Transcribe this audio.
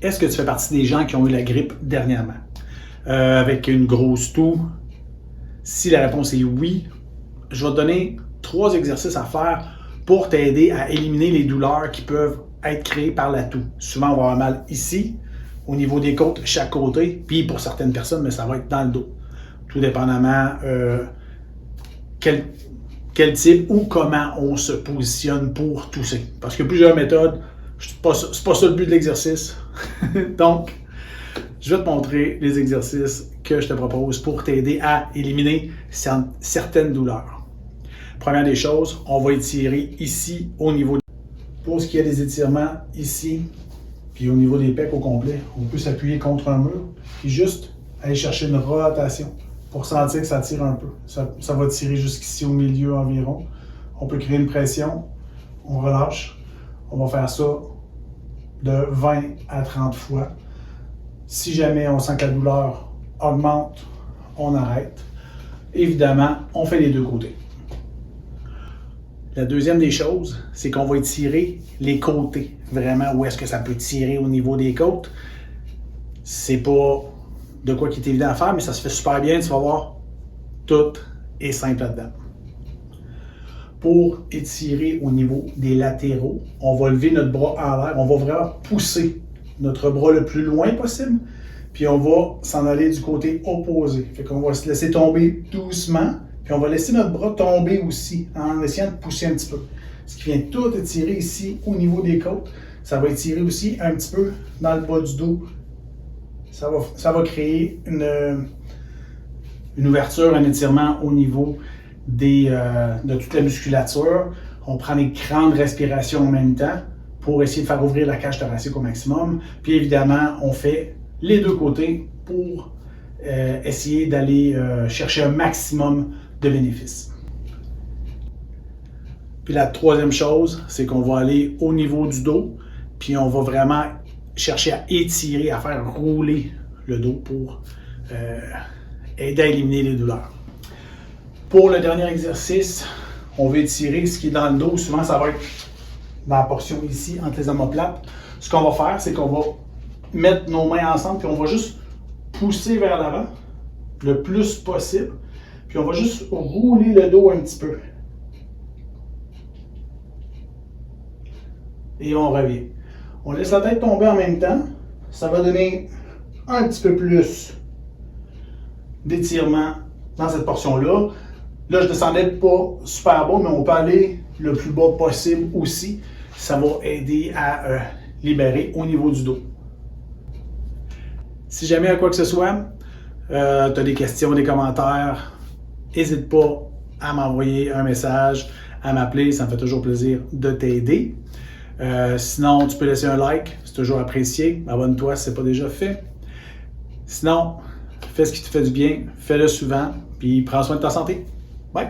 Est-ce que tu fais partie des gens qui ont eu la grippe dernièrement? Avec une grosse toux? Si la réponse est oui, je vais te donner 3 exercices à faire pour t'aider à éliminer les douleurs qui peuvent être créées par la toux. Souvent, on va avoir mal ici, au niveau des côtes, chaque côté, puis pour certaines personnes, mais ça va être dans le dos. Tout dépendamment quel type ou comment on se positionne pour tousser. Parce qu'il y a plusieurs méthodes, c'est pas ça le but de l'exercice. Donc, je vais te montrer les exercices que je te propose pour t'aider à éliminer certaines douleurs. Première des choses, on va étirer ici au niveau. Pour ce qui est des étirements ici, puis au niveau des pecs au complet, on peut s'appuyer contre un mur, puis juste aller chercher une rotation pour sentir que ça tire un peu. Ça va tirer jusqu'ici au milieu environ. On peut créer une pression, on relâche. On va faire ça de 20 à 30 fois. Si jamais on sent que la douleur augmente, on arrête. Évidemment, on fait les deux côtés. La deuxième des choses, c'est qu'on va étirer les côtés. Vraiment, où est-ce que ça peut tirer au niveau des côtes. C'est pas de quoi qui est évident à faire, mais ça se fait super bien. Tu vas voir, tout est simple là-dedans. Pour étirer au niveau des latéraux, on va lever notre bras en l'air. On va vraiment pousser notre bras le plus loin possible. Puis on va s'en aller du côté opposé. Fait qu'on va se laisser tomber doucement. Puis on va laisser notre bras tomber aussi en essayant de pousser un petit peu. Ce qui vient tout étirer ici au niveau des côtes. Ça va étirer aussi un petit peu dans le bas du dos. Ça va créer une ouverture, un étirement au niveau de toute la musculature. On prend des grandes respirations en même temps pour essayer de faire ouvrir la cage thoracique au maximum. Puis évidemment, on fait les deux côtés pour essayer d'aller chercher un maximum de bénéfices. Puis la troisième chose, c'est qu'on va aller au niveau du dos, puis on va vraiment chercher à étirer, à faire rouler le dos pour aider à éliminer les douleurs. Pour le dernier exercice, on va étirer ce qui est dans le dos. Souvent, ça va être dans la portion ici, entre les omoplates. Ce qu'on va faire, c'est qu'on va mettre nos mains ensemble, puis on va juste pousser vers l'avant le plus possible. Puis on va juste rouler le dos un petit peu. Et on revient. On laisse la tête tomber en même temps. Ça va donner un petit peu plus d'étirement dans cette portion-là. Là, je descendais pas super bas, mais on peut aller le plus bas possible aussi. Ça va aider à libérer au niveau du dos. Si jamais il y a quoi que ce soit, tu as des questions, des commentaires, n'hésite pas à m'envoyer un message, à m'appeler, ça me fait toujours plaisir de t'aider. Sinon, tu peux laisser un like, c'est toujours apprécié. Abonne-toi si ce n'est pas déjà fait. Sinon, fais ce qui te fait du bien, fais-le souvent, puis prends soin de ta santé. Bye!